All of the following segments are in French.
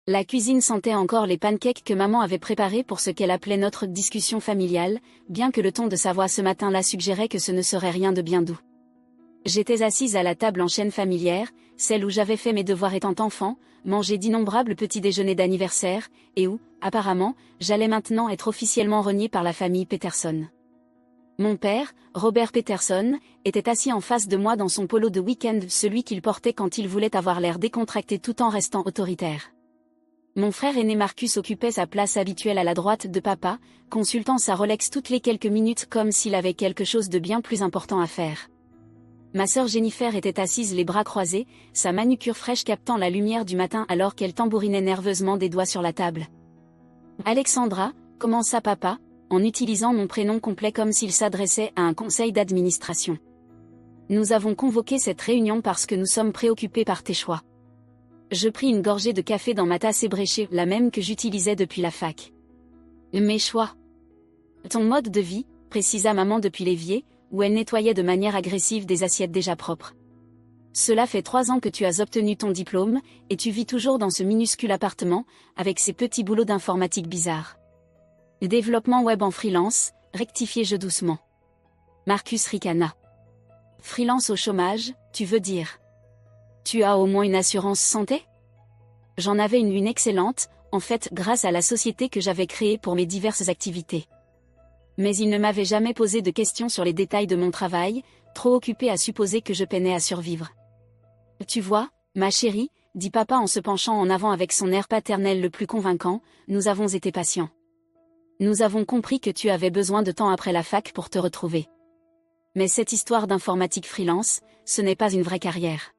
La cuisine sentait encore les pancakes que maman avait préparés pour ce qu'elle appelait notre discussion familiale, bien que le ton de sa voix ce matin-là suggérait que ce ne serait rien de bien doux. J'étais assise à la table en chaîne familière, celle où j'avais fait mes devoirs étant enfant, mangé d'innombrables petits déjeuners d'anniversaire, et où, apparemment, j'allais maintenant être officiellement reniée par la famille Peterson. Mon père, Robert Peterson, était assis en face de moi dans son polo de week-end, celui qu'il portait quand il voulait avoir l'air décontracté tout en restant autoritaire. Mon frère aîné Marcus occupait sa place habituelle à la droite de papa, consultant sa Rolex toutes les quelques minutes comme s'il avait quelque chose de bien plus important à faire. Ma sœur Jennifer était assise les bras croisés, sa manucure fraîche captant la lumière du matin alors qu'elle tambourinait nerveusement des doigts sur la table. Alexandra, commença papa, en utilisant mon prénom complet comme s'il s'adressait à un conseil d'administration. Nous avons convoqué cette réunion parce que nous sommes préoccupés par tes choix. Je pris une gorgée de café dans ma tasse ébréchée, la même que j'utilisais depuis la fac. Mes choix. Ton mode de vie, précisa maman depuis l'évier, où elle nettoyait de manière agressive des assiettes déjà propres. Cela fait 3 ans que tu as obtenu ton diplôme, et tu vis toujours dans ce minuscule appartement, avec ces petits boulots d'informatique bizarres. Développement web en freelance, rectifiez-je doucement. Marcus ricana. Freelance au chômage, tu veux dire? Tu as au moins une assurance santé? J'en avais une excellente, en fait grâce à la société que j'avais créée pour mes diverses activités. Mais il ne m'avait jamais posé de questions sur les détails de mon travail, trop occupé à supposer que je peinais à survivre. Tu vois, ma chérie, dit papa en se penchant en avant avec son air paternel le plus convaincant, nous avons été patients. Nous avons compris que tu avais besoin de temps après la fac pour te retrouver. Mais cette histoire d'informatique freelance, ce n'est pas une vraie carrière.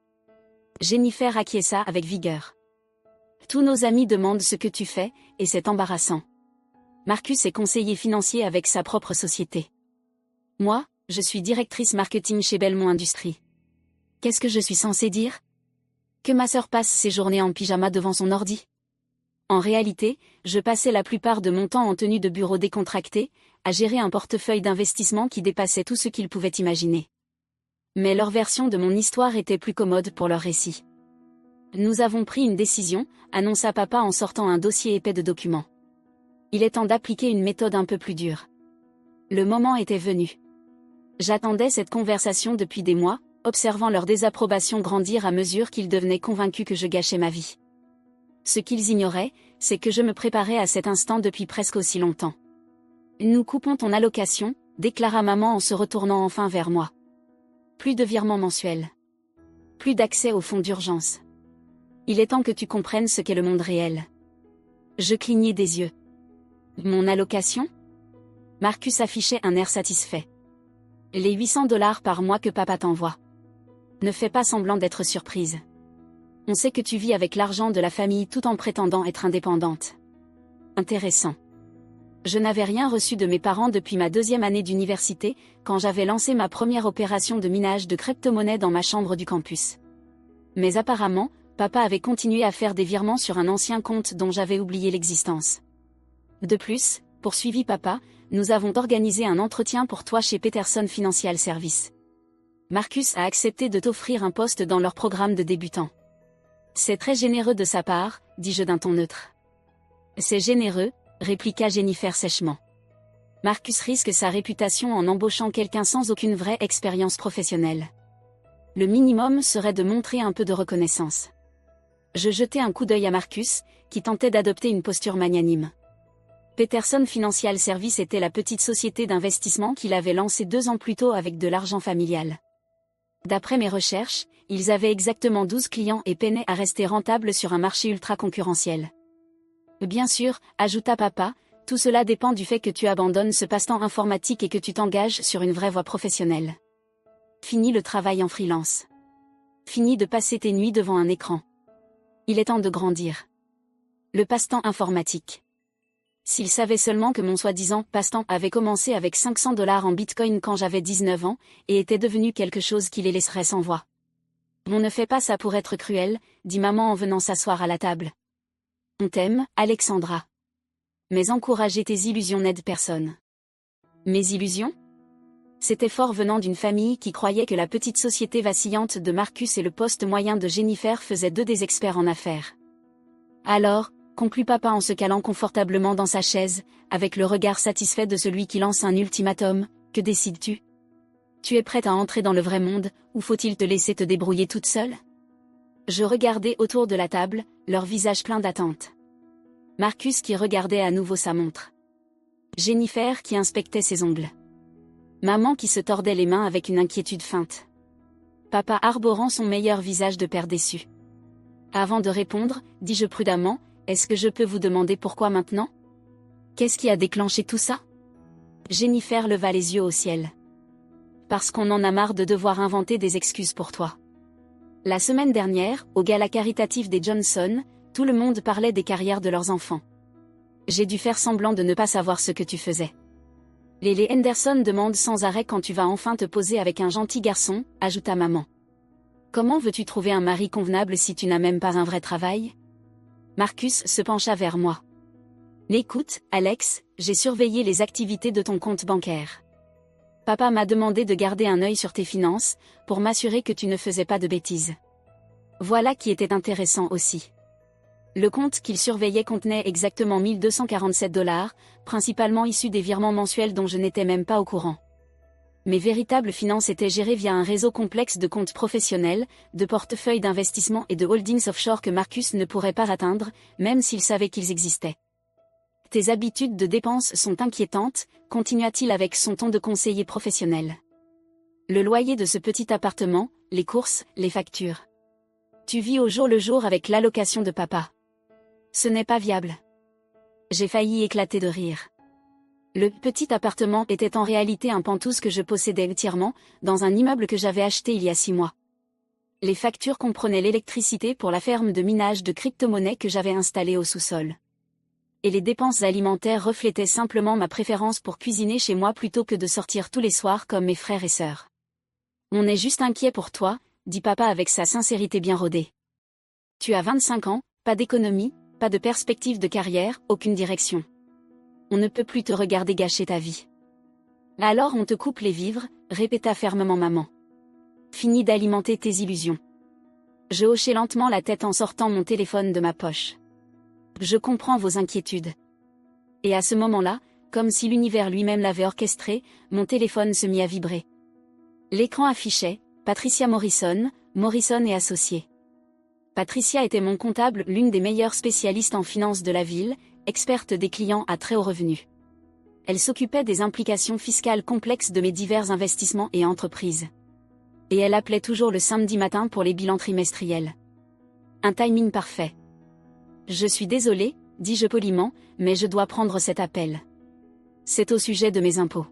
Jennifer acquiesça avec vigueur. Tous nos amis demandent ce que tu fais, et c'est embarrassant. Marcus est conseiller financier avec sa propre société. Moi, je suis directrice marketing chez Belmont Industries. Qu'est-ce que je suis censée dire? Que ma sœur passe ses journées en pyjama devant son ordi? En réalité, je passais la plupart de mon temps en tenue de bureau décontractée, à gérer un portefeuille d'investissement qui dépassait tout ce qu'ils pouvaient imaginer. Mais leur version de mon histoire était plus commode pour leur récit. Nous avons pris une décision, annonça papa en sortant un dossier épais de documents. Il est temps d'appliquer une méthode un peu plus dure. Le moment était venu. J'attendais cette conversation depuis des mois, observant leur désapprobation grandir à mesure qu'ils devenaient convaincus que je gâchais ma vie. Ce qu'ils ignoraient, c'est que je me préparais à cet instant depuis presque aussi longtemps. Nous coupons ton allocation, déclara maman en se retournant enfin vers moi. Plus de virements mensuels. Plus d'accès au fonds d'urgence. Il est temps que tu comprennes ce qu'est le monde réel. Je clignai des yeux. Mon allocation? Marcus affichait un air satisfait. Les 800$ par mois que papa t'envoie. Ne fais pas semblant d'être surprise. On sait que tu vis avec l'argent de la famille tout en prétendant être indépendante. Intéressant. Je n'avais rien reçu de mes parents depuis ma 2e année d'université, quand j'avais lancé ma première opération de minage de crypto-monnaie dans ma chambre du campus. Mais apparemment, papa avait continué à faire des virements sur un ancien compte dont j'avais oublié l'existence. De plus, poursuivit papa, nous avons organisé un entretien pour toi chez Peterson Financial Services. Marcus a accepté de t'offrir un poste dans leur programme de débutant. C'est très généreux de sa part, dis-je d'un ton neutre. C'est généreux, répliqua Jennifer sèchement. Marcus risque sa réputation en embauchant quelqu'un sans aucune vraie expérience professionnelle. Le minimum serait de montrer un peu de reconnaissance. Je jetai un coup d'œil à Marcus, qui tentait d'adopter une posture magnanime. Peterson Financial Services était la petite société d'investissement qu'il avait lancée 2 ans plus tôt avec de l'argent familial. D'après mes recherches, ils avaient exactement 12 clients et peinaient à rester rentables sur un marché ultra concurrentiel. Bien sûr, ajouta papa, tout cela dépend du fait que tu abandonnes ce passe-temps informatique et que tu t'engages sur une vraie voie professionnelle. Fini le travail en freelance. Fini de passer tes nuits devant un écran. Il est temps de grandir. Le passe-temps informatique. S'ils savaient seulement que mon soi-disant passe-temps avait commencé avec 500$ en bitcoin quand j'avais 19 ans, et était devenu quelque chose qui les laisserait sans voix. On ne fait pas ça pour être cruel, dit maman en venant s'asseoir à la table. On t'aime, Alexandra. Mais encourager tes illusions n'aide personne. Mes illusions? C'était fort venant d'une famille qui croyait que la petite société vacillante de Marcus et le poste moyen de Jennifer faisaient d'eux des experts en affaires. Alors, conclut papa en se calant confortablement dans sa chaise, avec le regard satisfait de celui qui lance un ultimatum. Que décides-tu? Tu es prête à entrer dans le vrai monde, ou faut-il te laisser te débrouiller toute seule? Je regardais autour de la table, leur visage plein d'attente. Marcus qui regardait à nouveau sa montre. Jennifer qui inspectait ses ongles. Maman qui se tordait les mains avec une inquiétude feinte. Papa arborant son meilleur visage de père déçu. Avant de répondre, dis-je prudemment, est-ce que je peux vous demander pourquoi maintenant? Qu'est-ce qui a déclenché tout ça? Jennifer leva les yeux au ciel. Parce qu'on en a marre de devoir inventer des excuses pour toi. La semaine dernière, au gala caritatif des Johnson, tout le monde parlait des carrières de leurs enfants. J'ai dû faire semblant de ne pas savoir ce que tu faisais. Lily Henderson demande sans arrêt quand tu vas enfin te poser avec un gentil garçon, ajouta maman. Comment veux-tu trouver un mari convenable si tu n'as même pas un vrai travail? Marcus se pencha vers moi. Écoute, Alex, j'ai surveillé les activités de ton compte bancaire. Papa m'a demandé de garder un œil sur tes finances, pour m'assurer que tu ne faisais pas de bêtises. Voilà qui était intéressant aussi. Le compte qu'il surveillait contenait exactement 1247 $, principalement issus des virements mensuels dont je n'étais même pas au courant. Mes véritables finances étaient gérées via un réseau complexe de comptes professionnels, de portefeuilles d'investissement et de holdings offshore que Marcus ne pourrait pas atteindre, même s'il savait qu'ils existaient. Tes habitudes de dépenses sont inquiétantes, continua-t-il avec son ton de conseiller professionnel. Le loyer de ce petit appartement, les courses, les factures. Tu vis au jour le jour avec l'allocation de papa. Ce n'est pas viable. J'ai failli éclater de rire. Le petit appartement était en réalité un pantouse que je possédais entièrement, dans un immeuble que j'avais acheté il y a 6 mois. Les factures comprenaient l'électricité pour la ferme de minage de crypto-monnaies que j'avais installée au sous-sol. Et les dépenses alimentaires reflétaient simplement ma préférence pour cuisiner chez moi plutôt que de sortir tous les soirs comme mes frères et sœurs. On est juste inquiet pour toi, dit papa avec sa sincérité bien rodée. Tu as 25 ans, pas d'économie, pas de perspective de carrière, aucune direction. On ne peut plus te regarder gâcher ta vie. Alors on te coupe les vivres, répéta fermement maman. Fini d'alimenter tes illusions. Je hochai lentement la tête en sortant mon téléphone de ma poche. Je comprends vos inquiétudes. Et à ce moment-là, comme si l'univers lui-même l'avait orchestré, mon téléphone se mit à vibrer. L'écran affichait Patricia Morrison, Morrison et Associés. Patricia était mon comptable, l'une des meilleures spécialistes en finance de la ville, experte des clients à très haut revenu. Elle s'occupait des implications fiscales complexes de mes divers investissements et entreprises. Et elle appelait toujours le samedi matin pour les bilans trimestriels. Un timing parfait. Je suis désolée, dis-je poliment, mais je dois prendre cet appel. C'est au sujet de mes impôts.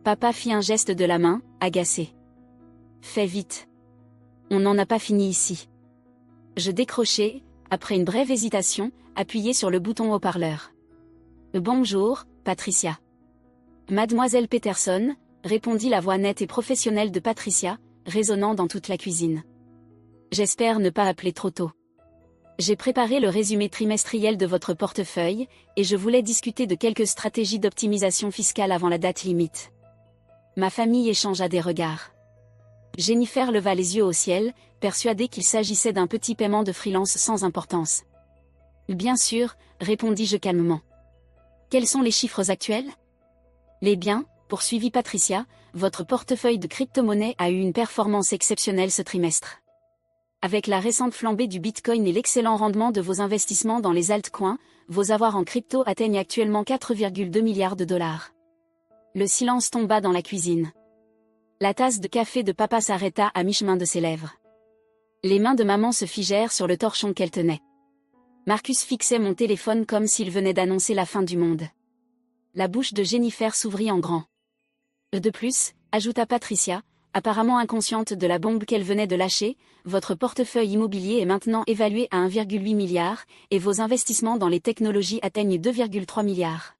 Papa fit un geste de la main, agacé. Fais vite. On n'en a pas fini ici. Je décrochai, après une brève hésitation, appuyé sur le bouton haut-parleur. Bonjour, Patricia. Mademoiselle Peterson, répondit la voix nette et professionnelle de Patricia, résonnant dans toute la cuisine. J'espère ne pas appeler trop tôt. J'ai préparé le résumé trimestriel de votre portefeuille, et je voulais discuter de quelques stratégies d'optimisation fiscale avant la date limite. Ma famille échangea des regards. Jennifer leva les yeux au ciel, persuadée qu'il s'agissait d'un petit paiement de freelance sans importance. Bien sûr, répondis-je calmement. Quels sont les chiffres actuels? Les biens, poursuivit Patricia, votre portefeuille de crypto-monnaies a eu une performance exceptionnelle ce trimestre. Avec la récente flambée du Bitcoin et l'excellent rendement de vos investissements dans les altcoins, vos avoirs en crypto atteignent actuellement 4,2 milliards de $. Le silence tomba dans la cuisine. La tasse de café de papa s'arrêta à mi-chemin de ses lèvres. Les mains de maman se figèrent sur le torchon qu'elle tenait. Marcus fixait mon téléphone comme s'il venait d'annoncer la fin du monde. La bouche de Jennifer s'ouvrit en grand. De plus, ajouta Patricia, apparemment inconsciente de la bombe qu'elle venait de lâcher, votre portefeuille immobilier est maintenant évalué à 1,8 milliard, et vos investissements dans les technologies atteignent 2,3 milliards.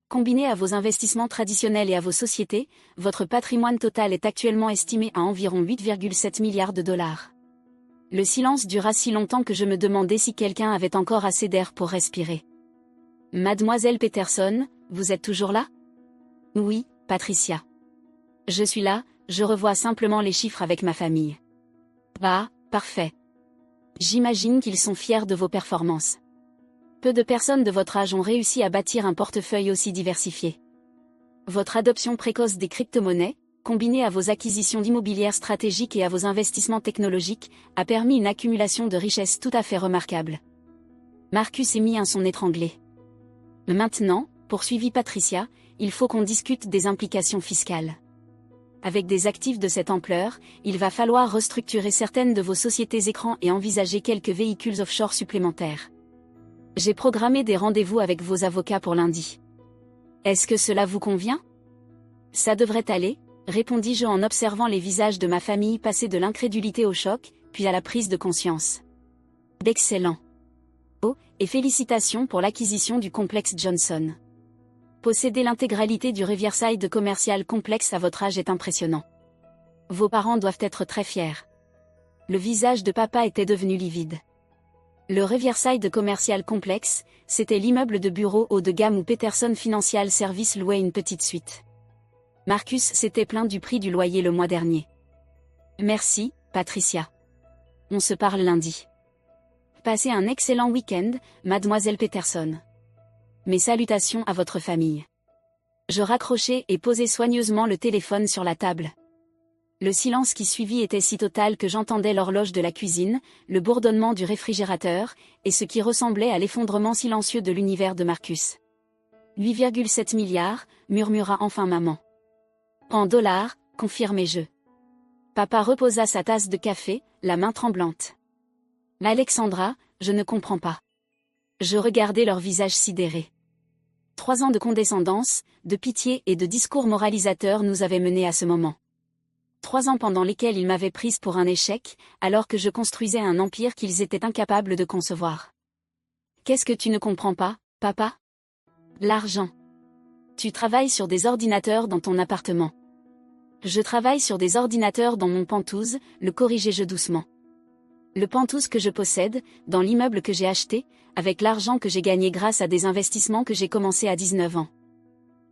Combiné à vos investissements traditionnels et à vos sociétés, votre patrimoine total est actuellement estimé à environ 8,7 milliards de $. Le silence dura si longtemps que je me demandais si quelqu'un avait encore assez d'air pour respirer. Mademoiselle Peterson, vous êtes toujours là? Oui, Patricia. Je suis là, je revois simplement les chiffres avec ma famille. Ah, parfait. J'imagine qu'ils sont fiers de vos performances. Peu de personnes de votre âge ont réussi à bâtir un portefeuille aussi diversifié. Votre adoption précoce des crypto-monnaies, combinée à vos acquisitions d'immobilière stratégiques et à vos investissements technologiques, a permis une accumulation de richesses tout à fait remarquable. Marcus est mis un son étranglé. Maintenant, poursuivit Patricia, il faut qu'on discute des implications fiscales. Avec des actifs de cette ampleur, il va falloir restructurer certaines de vos sociétés écrans et envisager quelques véhicules offshore supplémentaires. J'ai programmé des rendez-vous avec vos avocats pour lundi. Est-ce que cela vous convient? Ça devrait aller, répondis-je en observant les visages de ma famille passer de l'incrédulité au choc, puis à la prise de conscience. D'excellent. Oh, et félicitations pour l'acquisition du complexe Johnson. Posséder l'intégralité du Riverside Commercial Complex à votre âge est impressionnant. Vos parents doivent être très fiers. Le visage de papa était devenu livide. Le Riverside Commercial Complex, c'était l'immeuble de bureaux haut de gamme où Peterson Financial Services louait une petite suite. Marcus s'était plaint du prix du loyer le mois dernier. Merci, Patricia. On se parle lundi. Passez un excellent week-end, mademoiselle Peterson. Mes salutations à votre famille. Je raccrochai et posai soigneusement le téléphone sur la table. Le silence qui suivit était si total que j'entendais l'horloge de la cuisine, le bourdonnement du réfrigérateur, et ce qui ressemblait à l'effondrement silencieux de l'univers de Marcus. 8,7 milliards, murmura enfin maman. En dollars, confirmai-je. Papa reposa sa tasse de café, la main tremblante. Alexandra, je ne comprends pas. Je regardais leur visage sidéré. 3 ans de condescendance, de pitié et de discours moralisateurs nous avaient menés à ce moment. 3 ans pendant lesquels ils m'avaient prise pour un échec, alors que je construisais un empire qu'ils étaient incapables de concevoir. Qu'est-ce que tu ne comprends pas, papa? L'argent. Tu travailles sur des ordinateurs dans ton appartement. Je travaille sur des ordinateurs dans mon penthouse, le corrigeai-je doucement. Le penthouse que je possède, dans l'immeuble que j'ai acheté, avec l'argent que j'ai gagné grâce à des investissements que j'ai commencé à 19 ans.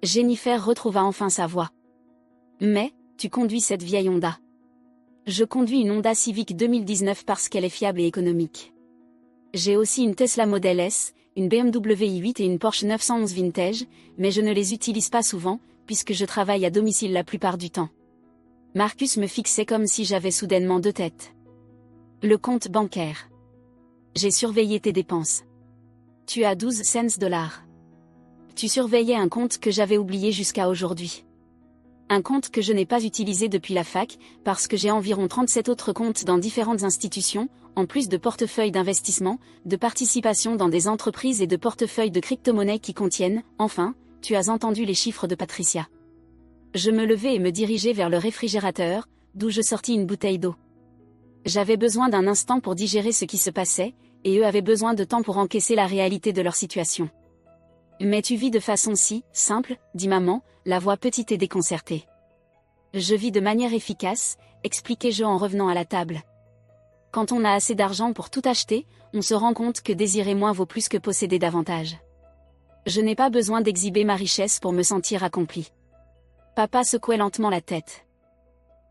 Jennifer retrouva enfin sa voix. Mais, tu conduis cette vieille Honda. Je conduis une Honda Civic 2019 parce qu'elle est fiable et économique. J'ai aussi une Tesla Model S, une BMW i8 et une Porsche 911 Vintage, mais je ne les utilise pas souvent, puisque je travaille à domicile la plupart du temps. Marcus me fixait comme si j'avais soudainement 2 têtes. Le compte bancaire. J'ai surveillé tes dépenses. Tu as 12 cents dollars. Tu surveillais un compte que j'avais oublié jusqu'à aujourd'hui. Un compte que je n'ai pas utilisé depuis la fac, parce que j'ai environ 37 autres comptes dans différentes institutions, en plus de portefeuilles d'investissement, de participation dans des entreprises et de portefeuilles de crypto-monnaies qui contiennent, enfin, tu as entendu les chiffres de Patricia. Je me levai et me dirigeai vers le réfrigérateur, d'où je sortis une bouteille d'eau. J'avais besoin d'un instant pour digérer ce qui se passait, et eux avaient besoin de temps pour encaisser la réalité de leur situation. Mais tu vis de façon si simple, dit maman, la voix petite et déconcertée. Je vis de manière efficace, expliquai-je en revenant à la table. Quand on a assez d'argent pour tout acheter, on se rend compte que désirer moins vaut plus que posséder davantage. Je n'ai pas besoin d'exhiber ma richesse pour me sentir accompli. Papa secouait lentement la tête.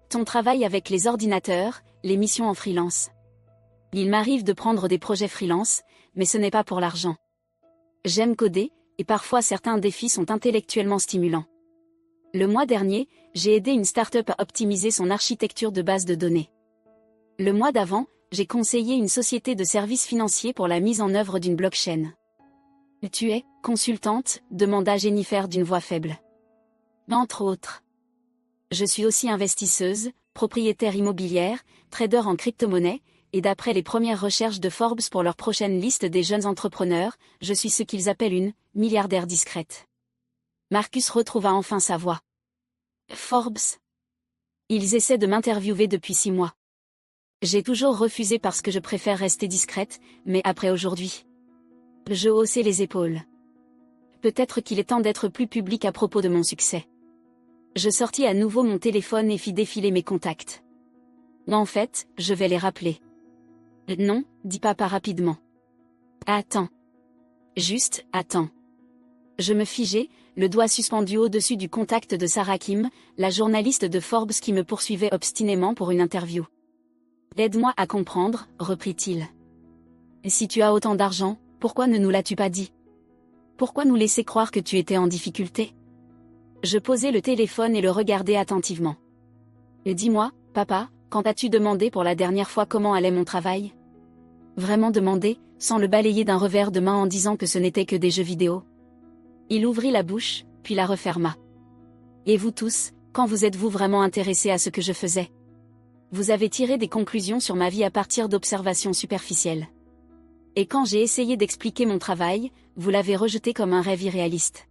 Ton travail avec les ordinateurs, les missions en freelance. Il m'arrive de prendre des projets freelance, mais ce n'est pas pour l'argent. J'aime coder, et parfois certains défis sont intellectuellement stimulants. Le mois dernier, j'ai aidé une start-up à optimiser son architecture de base de données. Le mois d'avant, j'ai conseillé une société de services financiers pour la mise en œuvre d'une blockchain. Tu es consultante, demanda Jennifer d'une voix faible. Entre autres. Je suis aussi investisseuse, propriétaire immobilière, trader en crypto-monnaie, et d'après les premières recherches de Forbes pour leur prochaine liste des jeunes entrepreneurs, je suis ce qu'ils appellent une milliardaire discrète. Marcus retrouva enfin sa voix. Forbes. Ils essaient de m'interviewer depuis 6 mois. J'ai toujours refusé parce que je préfère rester discrète, mais après aujourd'hui. Je haussai les épaules. Peut-être qu'il est temps d'être plus public à propos de mon succès. Je sortis à nouveau mon téléphone et fis défiler mes contacts. En fait, je vais les rappeler. Non, dit papa rapidement. Attends. Juste, attends. Je me figeai, le doigt suspendu au-dessus du contact de Sarah Kim, la journaliste de Forbes qui me poursuivait obstinément pour une interview. Aide-moi à comprendre, reprit-il. Si tu as autant d'argent, Pourquoi ne nous l'as-tu pas dit? Pourquoi nous laisser croire que tu étais en difficulté? Je posai le téléphone et le regardai attentivement. Et dis-moi, papa, quand as-tu demandé pour la dernière fois comment allait mon travail? Vraiment demandé, sans le balayer d'un revers de main en disant que ce n'était que des jeux vidéo. Il ouvrit la bouche, puis la referma. Et vous tous, quand vous êtes-vous vraiment intéressés à ce que je faisais? Vous avez tiré des conclusions sur ma vie à partir d'observations superficielles. Et quand j'ai essayé d'expliquer mon travail, vous l'avez rejeté comme un rêve irréaliste.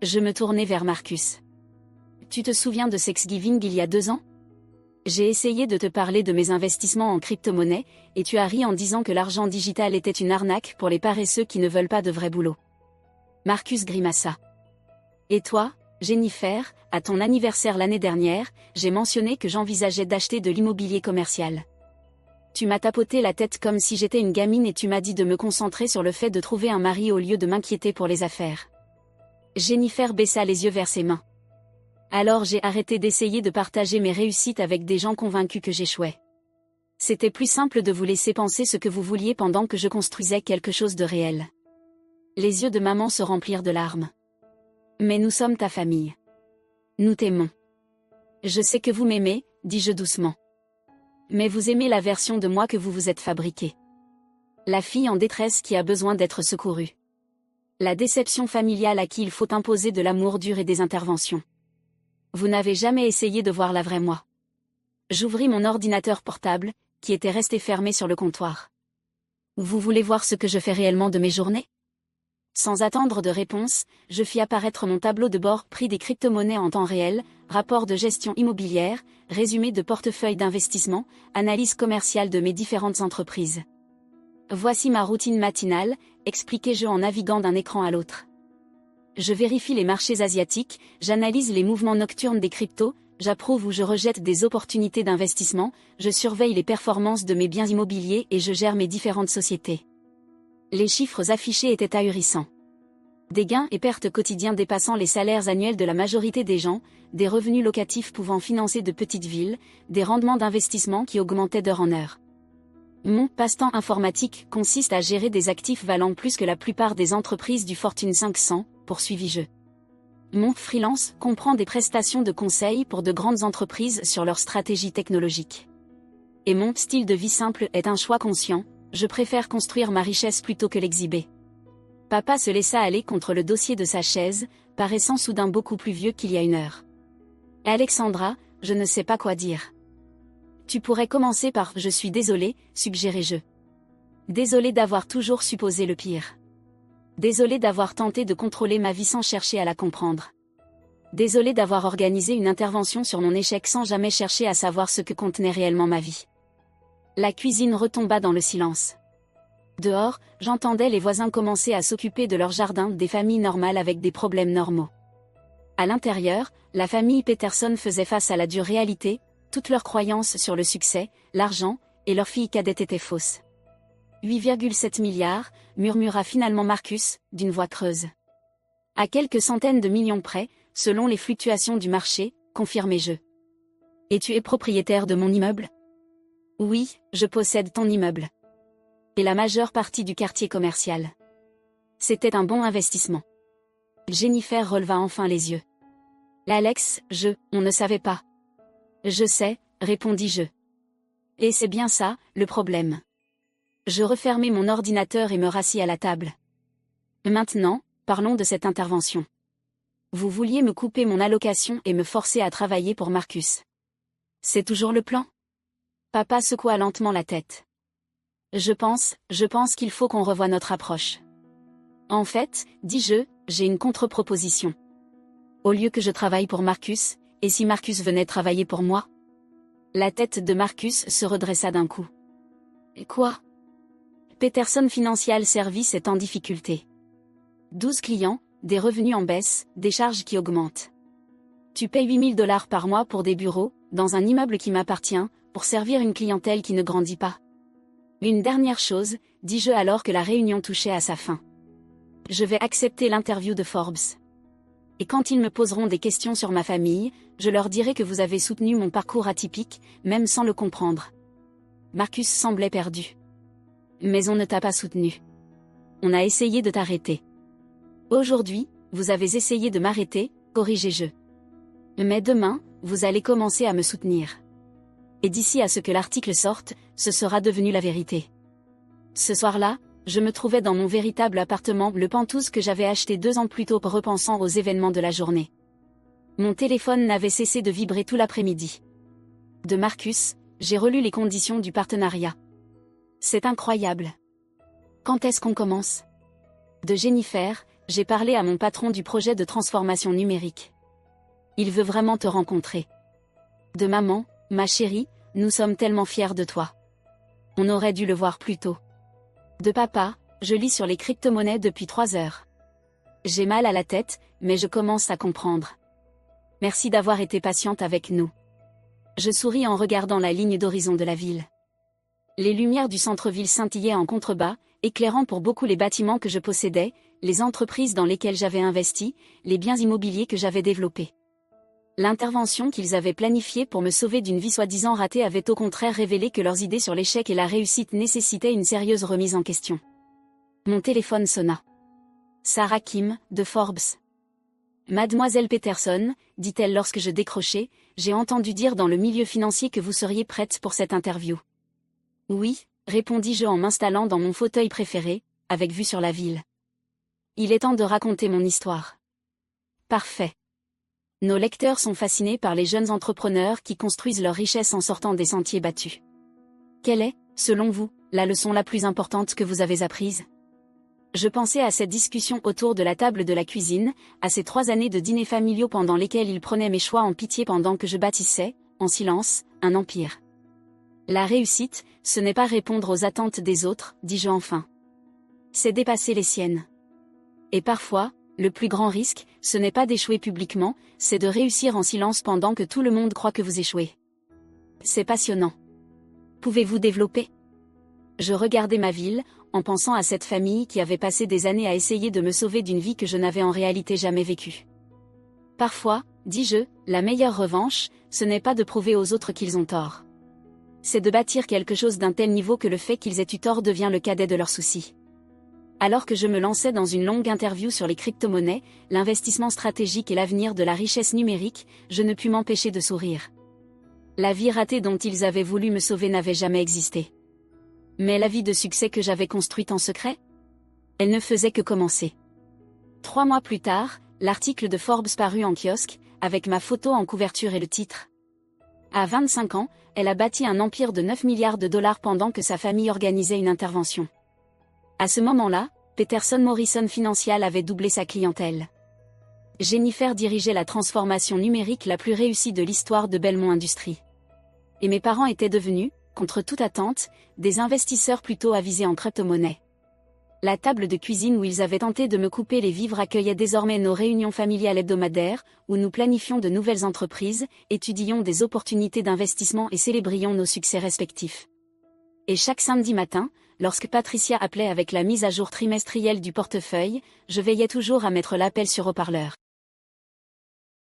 Je me tournai vers Marcus. Tu te souviens de Thanksgiving il y a 2 ans? J'ai essayé de te parler de mes investissements en crypto-monnaie, et tu as ri en disant que l'argent digital était une arnaque pour les paresseux qui ne veulent pas de vrai boulot. Marcus grimaça. Et toi, Jennifer, à ton anniversaire l'année dernière, j'ai mentionné que j'envisageais d'acheter de l'immobilier commercial. Tu m'as tapoté la tête comme si j'étais une gamine et tu m'as dit de me concentrer sur le fait de trouver un mari au lieu de m'inquiéter pour les affaires. Jennifer baissa les yeux vers ses mains. Alors j'ai arrêté d'essayer de partager mes réussites avec des gens convaincus que j'échouais. C'était plus simple de vous laisser penser ce que vous vouliez pendant que je construisais quelque chose de réel. Les yeux de maman se remplirent de larmes. Mais nous sommes ta famille. Nous t'aimons. Je sais que vous m'aimez, dis-je doucement. Mais vous aimez la version de moi que vous vous êtes fabriquée. La fille en détresse qui a besoin d'être secourue. La déception familiale à qui il faut imposer de l'amour dur et des interventions. Vous n'avez jamais essayé de voir la vraie moi. J'ouvris mon ordinateur portable, qui était resté fermé sur le comptoir. Vous voulez voir ce que je fais réellement de mes journées? Sans attendre de réponse, je fis apparaître mon tableau de bord prix des crypto-monnaies en temps réel, rapport de gestion immobilière, résumé de portefeuille d'investissement, analyse commerciale de mes différentes entreprises. Voici ma routine matinale, expliquai-je en naviguant d'un écran à l'autre. Je vérifie les marchés asiatiques, j'analyse les mouvements nocturnes des cryptos, j'approuve ou je rejette des opportunités d'investissement, je surveille les performances de mes biens immobiliers et je gère mes différentes sociétés. Les chiffres affichés étaient ahurissants. Des gains et pertes quotidiens dépassant les salaires annuels de la majorité des gens, des revenus locatifs pouvant financer de petites villes, des rendements d'investissement qui augmentaient d'heure en heure. Mon passe-temps informatique consiste à gérer des actifs valant plus que la plupart des entreprises du Fortune 500, poursuivis-je. Mon freelance comprend des prestations de conseil pour de grandes entreprises sur leur stratégie technologique. Et mon style de vie simple est un choix conscient, je préfère construire ma richesse plutôt que l'exhiber. Papa se laissa aller contre le dossier de sa chaise, paraissant soudain beaucoup plus vieux qu'il y a 1 heure. Alexandra, je ne sais pas quoi dire. Tu pourrais commencer par « Je suis désolé », suggérai-je. Désolé d'avoir toujours supposé le pire. Désolé d'avoir tenté de contrôler ma vie sans chercher à la comprendre. Désolé d'avoir organisé une intervention sur mon échec sans jamais chercher à savoir ce que contenait réellement ma vie. La cuisine retomba dans le silence. Dehors, j'entendais les voisins commencer à s'occuper de leur jardin, des familles normales avec des problèmes normaux. À l'intérieur, la famille Peterson faisait face à la dure réalité, toutes leurs croyances sur le succès, l'argent, et leur fille cadette étaient fausses. 8,7 milliards, murmura finalement Marcus, d'une voix creuse. À quelques centaines de millions près, selon les fluctuations du marché, confirmai-je. Et tu es propriétaire de mon immeuble? Oui, je possède ton immeuble. Et la majeure partie du quartier commercial. C'était un bon investissement. Jennifer releva enfin les yeux. Alex, on ne savait pas. Je sais, répondis-je. Et c'est bien ça, le problème. Je refermai mon ordinateur et me rassis à la table. Maintenant, parlons de cette intervention. Vous vouliez me couper mon allocation et me forcer à travailler pour Marcus. C'est toujours le plan? Papa secoua lentement la tête. Je pense qu'il faut qu'on revoie notre approche. En fait, dis-je, j'ai une contre-proposition. Au lieu que je travaille pour Marcus, et si Marcus venait travailler pour moi? La tête de Marcus se redressa d'un coup. Quoi? Peterson Financial Services est en difficulté. 12 clients, des revenus en baisse, des charges qui augmentent. Tu payes 8 000 $ par mois pour des bureaux, dans un immeuble qui m'appartient, pour servir une clientèle qui ne grandit pas. Une dernière chose, dis-je alors que la réunion touchait à sa fin. Je vais accepter l'interview de Forbes. Et quand ils me poseront des questions sur ma famille, je leur dirai que vous avez soutenu mon parcours atypique, même sans le comprendre. Marcus semblait perdu. Mais on ne t'a pas soutenu. on a essayé de t'arrêter. Aujourd'hui, vous avez essayé de m'arrêter, corrigez-je. Mais demain, vous allez commencer à me soutenir. Et d'ici à ce que l'article sorte, ce sera devenu la vérité. Ce soir-là, je me trouvais dans mon véritable appartement Le Penthouse que j'avais acheté 2 ans plus tôt repensant aux événements de la journée. Mon téléphone n'avait cessé de vibrer tout l'après-midi. De Marcus, j'ai relu les conditions du partenariat. C'est incroyable. Quand est-ce qu'on commence? De Jennifer, j'ai parlé à mon patron du projet de transformation numérique. Il veut vraiment te rencontrer. De maman, ma chérie, nous sommes tellement fiers de toi. On aurait dû le voir plus tôt. De papa, je lis sur les crypto-monnaies depuis 3 heures. J'ai mal à la tête, mais je commence à comprendre. Merci d'avoir été patiente avec nous. Je souris en regardant la ligne d'horizon de la ville. Les lumières du centre-ville scintillaient en contrebas, éclairant pour beaucoup les bâtiments que je possédais, les entreprises dans lesquelles j'avais investi, les biens immobiliers que j'avais développés. L'intervention qu'ils avaient planifiée pour me sauver d'une vie soi-disant ratée avait au contraire révélé que leurs idées sur l'échec et la réussite nécessitaient une sérieuse remise en question. Mon téléphone sonna. Sarah Kim, de Forbes. Mademoiselle Peterson, dit-elle lorsque je décrochai, j'ai entendu dire dans le milieu financier que vous seriez prête pour cette interview. Oui, répondis-je en m'installant dans mon fauteuil préféré, avec vue sur la ville. Il est temps de raconter mon histoire. Parfait. Nos lecteurs sont fascinés par les jeunes entrepreneurs qui construisent leur richesse en sortant des sentiers battus. Quelle est, selon vous, la leçon la plus importante que vous avez apprise? Je pensais à cette discussion autour de la table de la cuisine, à ces 3 années de dîners familiaux pendant lesquels ils prenaient mes choix en pitié pendant que je bâtissais, en silence, un empire. La réussite, ce n'est pas répondre aux attentes des autres, dis-je enfin. C'est dépasser les siennes. Et parfois, le plus grand risque, ce n'est pas d'échouer publiquement, c'est de réussir en silence pendant que tout le monde croit que vous échouez. C'est passionnant. Pouvez-vous développer? Je regardais ma ville, en pensant à cette famille qui avait passé des années à essayer de me sauver d'une vie que je n'avais en réalité jamais vécue. Parfois, dis-je, la meilleure revanche, ce n'est pas de prouver aux autres qu'ils ont tort. C'est de bâtir quelque chose d'un tel niveau que le fait qu'ils aient eu tort devient le cadet de leurs soucis. Alors que je me lançais dans une longue interview sur les crypto-monnaies, l'investissement stratégique et l'avenir de la richesse numérique, je ne pus m'empêcher de sourire. La vie ratée dont ils avaient voulu me sauver n'avait jamais existé. Mais la vie de succès que j'avais construite en secret? Elle ne faisait que commencer. 3 mois plus tard, l'article de Forbes parut en kiosque, avec ma photo en couverture et le titre. À 25 ans, elle a bâti un empire de 9 milliards de dollars pendant que sa famille organisait une intervention. À ce moment-là, Peterson Morrison Financial avait doublé sa clientèle. Jennifer dirigeait la transformation numérique la plus réussie de l'histoire de Belmont Industries. Et mes parents étaient devenus, contre toute attente, des investisseurs plutôt avisés en crypto-monnaie. La table de cuisine où ils avaient tenté de me couper les vivres accueillait désormais nos réunions familiales hebdomadaires, où nous planifions de nouvelles entreprises, étudions des opportunités d'investissement et célébrions nos succès respectifs. Et chaque samedi matin, lorsque Patricia appelait avec la mise à jour trimestrielle du portefeuille, je veillais toujours à mettre l'appel sur haut-parleur.